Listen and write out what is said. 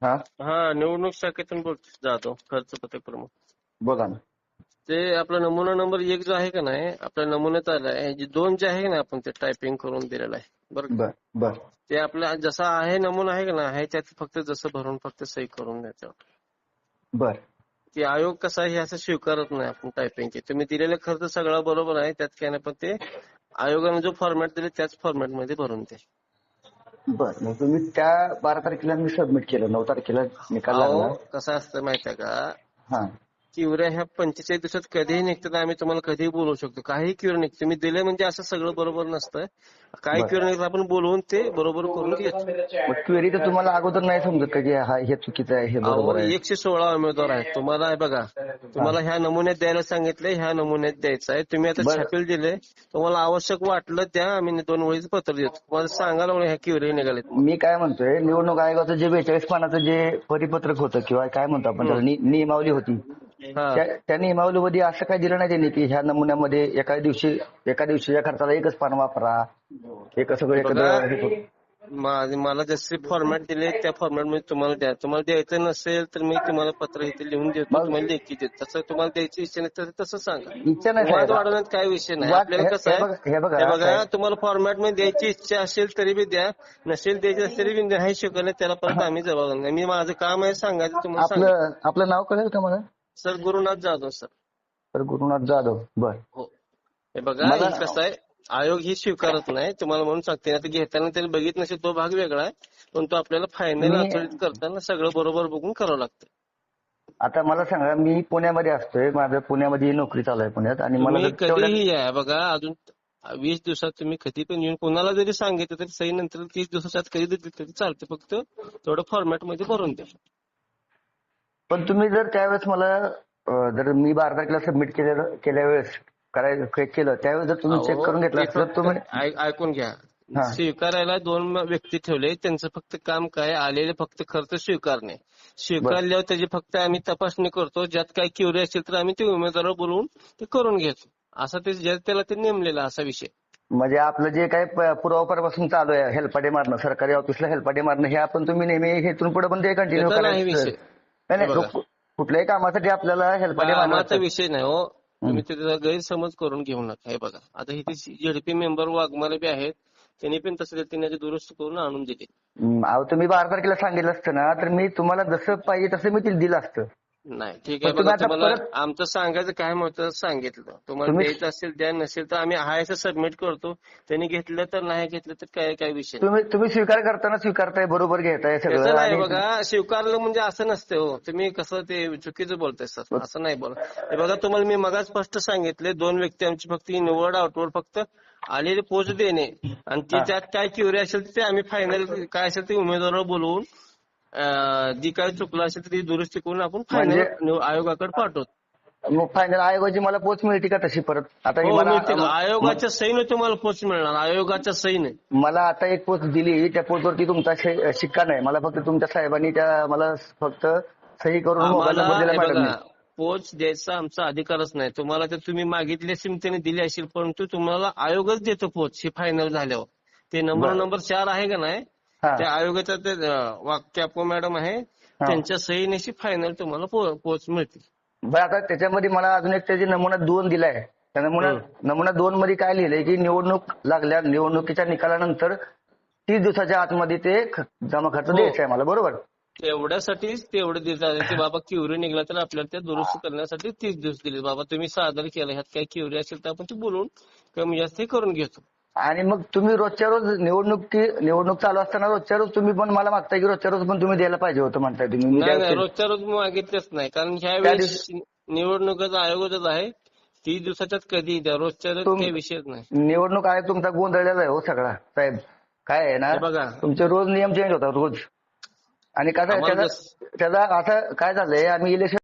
हा हा, निवडणूक शाखेतून बोलतो जाधव, खर्च पथक प्रमुख. बोला ना. ते आपला नमुना नंबर 1 जो आहे का नाही, आपल्या नमुन्यात आलाय, 2 जे आहे ना आपण ते टायपिंग करून दिलेलं आहे बरं का. बर बर ते आपला जसा आहे नमुना आहे का ना, आहे त्यात फक्त जसं भरून फक्त सही करून द्यायचं. बर की आयोग कसा आहे हे असं स्वीकारत नाही आपण टायपिंग के. तुम्ही दिलेला खर्च सगळा बरोबर आहे, त्यात काय नाही, पण ते आयोगाने जो फॉर्मॅट दिले त्याच फॉर्मॅट मध्ये भरून द्या. बर. मग तुम्ही त्या 12 तारखेला मी सबमिट केलं, 9 तारखेला निकाल अहो लागला. कसं असतं माहिती आहे का, हा क्युऱ्या ह्या 45 दिवसात कधीही निघतात, आम्ही तुम्हाला कधीही बोलवू शकतो. काही क्युऱ्या निघतात, तुम्ही दिले म्हणजे असं सगळं बरोबर नसतं. काही बर. क्युऱ्या निघतात, आपण बोलवून ते बरोबर करून घेतो. मग क्वेरी तर तुम्हाला अगोदर नाही समजत का की हा हे चुकीचं आहे, हे अहो बरोबर आहे? 116 उमेदवार आहेत, तुम्हाला आहे बघा, हा तुम्हाला ह्या नमुन्यात द्यायला सांगितले, ह्या नमुन्यात द्यायचं आहे. तुम्ही आता बर. छापील दिले, तुम्हाला आवश्यक वाटलं त्या आम्ही 2 वळीचं पत्र देतो. तुम्हाला सांगायला ह्या क्युऱ्या निघालेत म्हणून. मी काय म्हणतोय, निवडणूक आयोगाचं जे 42 पानाचं जे परिपत्रक होतं किंवा काय म्हणतो आपण त्याला, नियमावली होती, हा, त्या नियमावलीमध्ये असं काय दिलं नाही त्यांनी की ह्या नमुन्यामध्ये एका दिवशीच्या खर्चाला एकच पान वापरा, एक सगळं बघा, एकत्र हे करू. मला जसे फॉर्मॅट दिले त्या फॉर्मॅट मध्ये तुम्हाला द्या. तुम्हाला द्यायचं नसेल तर मी तुम्हाला पत्र इथे लिहून देतो, मग तुम्हाला लेखी देतो. तसं तुम्हाला द्यायची इच्छा नाही तर तसं सांगा. इच्छा नाही वाद साहेब. वाढवण्यात काय विषय नाही. वाट आपल्याला कसं आहे, हे बघा हे बघा, साहेब. तुम्हाला फॉर्मॅट मध्ये द्यायची इच्छा असेल तरी बी द्या, नसेल द्यायची असेल तरी बी नाही शिकवलं त्याला परत आम्ही जबाबदार नाही. मी माझं काम आहे सांगायचं, तुम्हाला सांगितलं. आपलं नाव कळेल का मला? Sir Gurunath Jadhav sir. तर गुरुनाथ जाधव. बर. हो, हे बघा, मला हे कसं आहे, आयोग ही स्वीकारत नाही तुम्हाला, म्हणून सांगते. आता घेताना त्याला बघित नसेल तो भाग वेगळा आहे, पण तो आपल्याला फायनल मी अथॉरिटी करताना सगळं बरोबर बघून करावं लागतं. आता मला सांगा, मी पुण्यामध्ये असतोय, माझं पुण्यामध्ये नोकरी चालू आहे पुण्यात, आणि मला तुम्ही जर तेवढ्यात कधीही या बघा, अजून 20 दिवसात तुम्ही कधी पण येऊन कोणाला जरी सांगितलं तरी सही नंतर 30 दिवसाच्या आत कधी दिली तरी चालते. फक्त थोडं फॉर्मॅट मध्ये भरून द्या. पण तुम्ही जर त्यावेळेस मला जर मी 12 तारखेला सबमिट केल्या वेळेस केलं, त्यावेळेस जर तुम्ही चेक अहो करून घेतलं ते असतं तर फक्त तुम्ही. ऐकून घ्या, हा स्वीकारायला 2 व्यक्ती ठेवले, त्यांचं फक्त काम काय, आलेले फक्त खर्च स्वीकारणे. बर. स्वीकारल्यावर त्याची फक्त आम्ही तपासणी करतो, ज्यात काही क्युरी असेल तर आम्ही ते उमेदवाराला बोलवून ते करून घेतो. असा ते ज्यात त्याला ते नेमलेला असा विषय. म्हणजे आपलं जे काही पूर्वापारपासून चालू आहे हेलपाटे मारणं, सरकारी ऑफिसला हेलपाटे मारणं, हे आपण तुम्ही नेहमी हेतून पुढे पण ते कंटिन्यू त्याचा नाही करायचं. विषय. नाही हे नाही, बघा, कुठल्याही कामासाठी आपल्याला हेलपाटे मारणं कामाचा असतात. विषय नाही हो, तुम्ही त्याचा गैरसमज करून घेऊ नका. हे बघा, आता इथे झेडपी मेंबर वाघमारे बी आहेत, त्यांनी पण तसं त्यांनी दुरुस्त करून आणून दिले. अहो तुम्ही 12 तारखेला सांगितलं असतं ना, तर मी तुम्हाला जसं पाहिजे तसं मी दिलं असतं. नाही ठीक आहे, पण बघा तुम्ही आता तुम्हाला परत आमचं सांगायचं काय होतं सांगितलं. तुम्हाला तुम्ही द्यायचं असेल द्या, नसेल तर आम्ही आहे असं सबमिट करतो. त्यांनी घेतलं तर नाही घेतलं तर काय विषय नाही. तुम्ही स्वीकार करताना स्वीकारताय, बरोबर घेताय त्याचं सगळं. नाही आणि बघा, स्वीकारलं म्हणजे असं नसते हो. तुम्ही कसं ते चुकीचं बोलताय सर, असं नाही बोला. हे बघा, तुम्हाला मी मगाच स्पष्ट सांगितले, 2 व्यक्ती आमची फक्त इनवर्ड आउटवर्ड फक्त आलेले पोच देणे, आणि ती हा. त्यात काय क्युरी असेल ते आम्ही फायनल काय असेल ते उमेदवाराला बोलवून जी काय चुकलं असेल ती दुरुस्ती करून आपण म्हणजे फायनल आयोगाकडे पाठवतो. मग फायनल आयोगाची मला पोच मिळते का तशी परत? आता ही हो मला मिळते. आयोगाच्या सहीने तुम्हाला पोच मिळणार, आयोगाच्या सहीने. मला आता एक पोच दिली, त्या पोचवरती तुमचा शिक्का नाही, मला फक्त तुमच्या साहेबांनी मला फक्त सही करून मोबाईल आम्हाला नंबर दिला हे मॅडमनी. बघा, पोच द्यायचा आमचा अधिकारच नाही. तुम्हाला तर तुम्ही मागितली असेल त्याने दिली असेल, परंतु तुम्हाला आयोगच देतो पोच ही फायनल झाल्यावर. ते नंबर 4 आहे का नाही, हा त्या आयोगाचा ते वाक्यापो मॅडम आहे, हा. त्यांच्या सहीनेशी फायनल तुम्हाला पोच मिळते. बरं, आता त्याच्यामध्ये मला अजून एक त्याची नमुना 2 दिलाय. त्या नमुना 2 मध्ये काय लिहिलंय की निवडणुकीच्या निकालानंतर 30 दिवसाच्या आतमध्ये ते जमा खर्च हो, द्यायचा आहे मला, बरोबर? तेवढ्यासाठीच तेवढं देतात की बाबा क्युरी निघला तर आपल्याला त्या दुरुस्त करण्यासाठी 30 दिवस दिले. बाबा तुम्ही सादर केलं, ह्यात काही क्युरी असेल तर आपण ते बोलून कमी जास्त हे करून घेतो. आणि मग तुम्ही रोजच्या रोज निवडणूक चालू असताना रोजच्या रोज तुम्ही पण मला मागताय की रोजच्या रोज पण तुम्ही द्यायला पाहिजे होतं म्हणताय तुम्ही. मी नाही, रोजच्या रोज मागितलेच नाही, कारण ह्या त्या वेळेस दिवशी निवडणुकीचा आयोगच आहे. 30 दिवसाच्यात कधी द्या, रोजच्या रोज काही विषयच नाही. निवडणूक आयोग तुमचा गोंधळलेला आहे हो सगळा साहेब. काय आहे ना, हे बघा, तुमचे रोज नियम चेंज होतात रोज. आणि कसं आहे आम्हाला त्याचा असं काय झालंय, आम्ही इलेक्शन